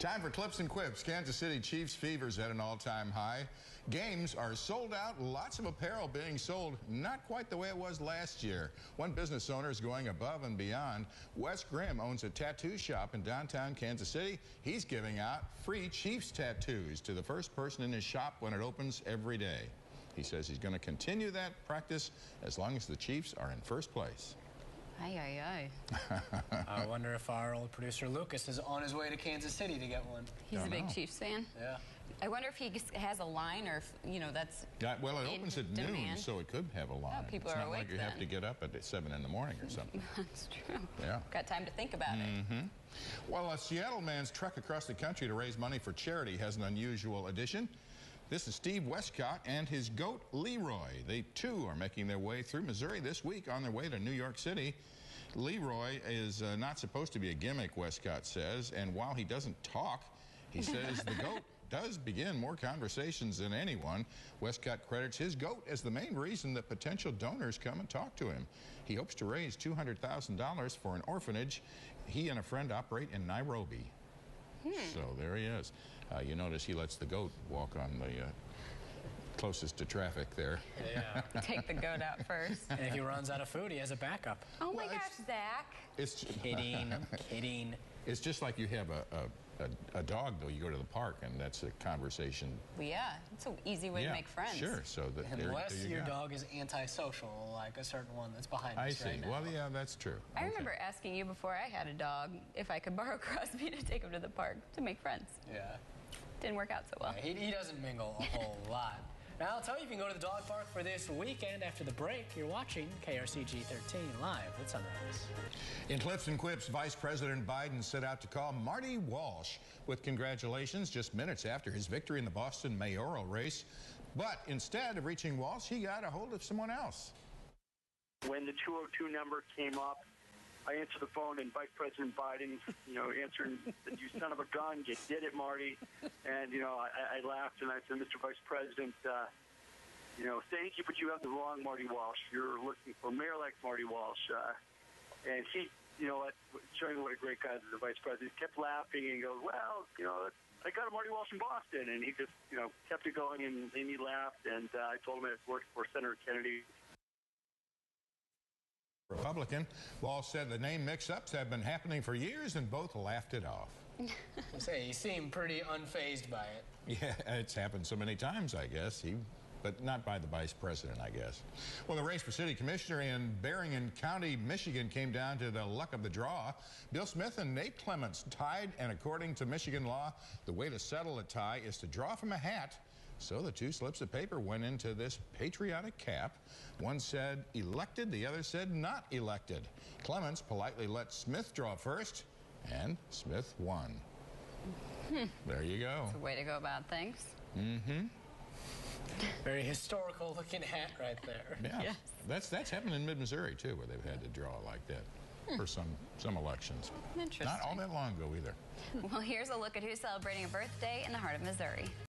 Time for Clips and Quips. Kansas City Chiefs fever's at an all-time high. Games are sold out. Lots of apparel being sold. Not quite the way it was last year. One business owner is going above and beyond. Wes Grimm owns a tattoo shop in downtown Kansas City. He's giving out free Chiefs tattoos to the first person in his shop when it opens every day. He says he's going to continue that practice as long as the Chiefs are in first place. Aye, aye, aye. I wonder if our old producer Lucas is on his way to Kansas City to get one. He's a big Chiefs fan. Yeah. I wonder if he has a line, or if, you know, that's well, it opens at noon, so it could have a line. Oh, people it's are not awake like you then. have to get up at 7 in the morning or something. That's true. Yeah. Got time to think about it. Well, a Seattle man's trek across the country to raise money for charity has an unusual addition. This is Steve Westcott and his goat, Leroy. They, too, are making their way through Missouri this week on their way to New York City. Leroy is not supposed to be a gimmick, Westcott says, and while he doesn't talk, he says the goat does begin more conversations than anyone. Westcott credits his goat as the main reason that potential donors come and talk to him. He hopes to raise $200,000 for an orphanage he and a friend operate in Nairobi. So there he is. You notice he lets the goat walk on the closest to traffic there. Yeah. Take the goat out first. And if he runs out of food, he has a backup. Oh my gosh, Zach. It's Kidding, kidding. It's just like you have a dog, though. You go to the park, and that's a conversation. Well, yeah, it's an easy way to make friends. Sure. So that Unless your dog is antisocial, like a certain one that's behind us right now. Well, yeah, that's true. I remember asking you before I had a dog if I could borrow Crosby to take him to the park to make friends. Yeah. Didn't work out so well. Yeah, he doesn't mingle a whole lot. Now, I'll tell you, you can go to the dog park for this weekend. After the break, you're watching KRCG 13 live at Sunrise. In Clips and Quips, Vice President Biden set out to call Marty Walsh with congratulations just minutes after his victory in the Boston mayoral race. But instead of reaching Walsh, he got a hold of someone else. When the 202 number came up, I answered the phone, and Vice President Biden, answering, "You son of a gun, you did it, Marty." And, I laughed, and I said, "Mr. Vice President, thank you, but you have the wrong Marty Walsh. You're looking for mayor-elect Marty Walsh." And he, showing what a great guy is as a Vice President, kept laughing and goes, "Well, I got a Marty Walsh in Boston." And he just, kept it going, and he laughed, and I told him it worked for Senator Kennedy. Republican. Walsh said the name mix-ups have been happening for years, and both laughed it off. I say, he seemed pretty unfazed by it. Yeah, it's happened so many times, I guess. But not by the vice president, I guess. Well, the race for city commissioner in Berrien County, Michigan, came down to the luck of the draw. Bill Smith and Nate Clements tied, and according to Michigan law, the way to settle a tie is to draw from a hat. So the two slips of paper went into this patriotic cap. One said elected, the other said not elected. Clements politely let Smith draw first, and Smith won. There you go. It's a way to go about things. Very historical looking hat right there. Yeah. Yes. That's happened in mid-Missouri, too, where they've had to draw like that for some elections. Interesting. Not all that long ago, either. Well, here's a look at who's celebrating a birthday in the heart of Missouri.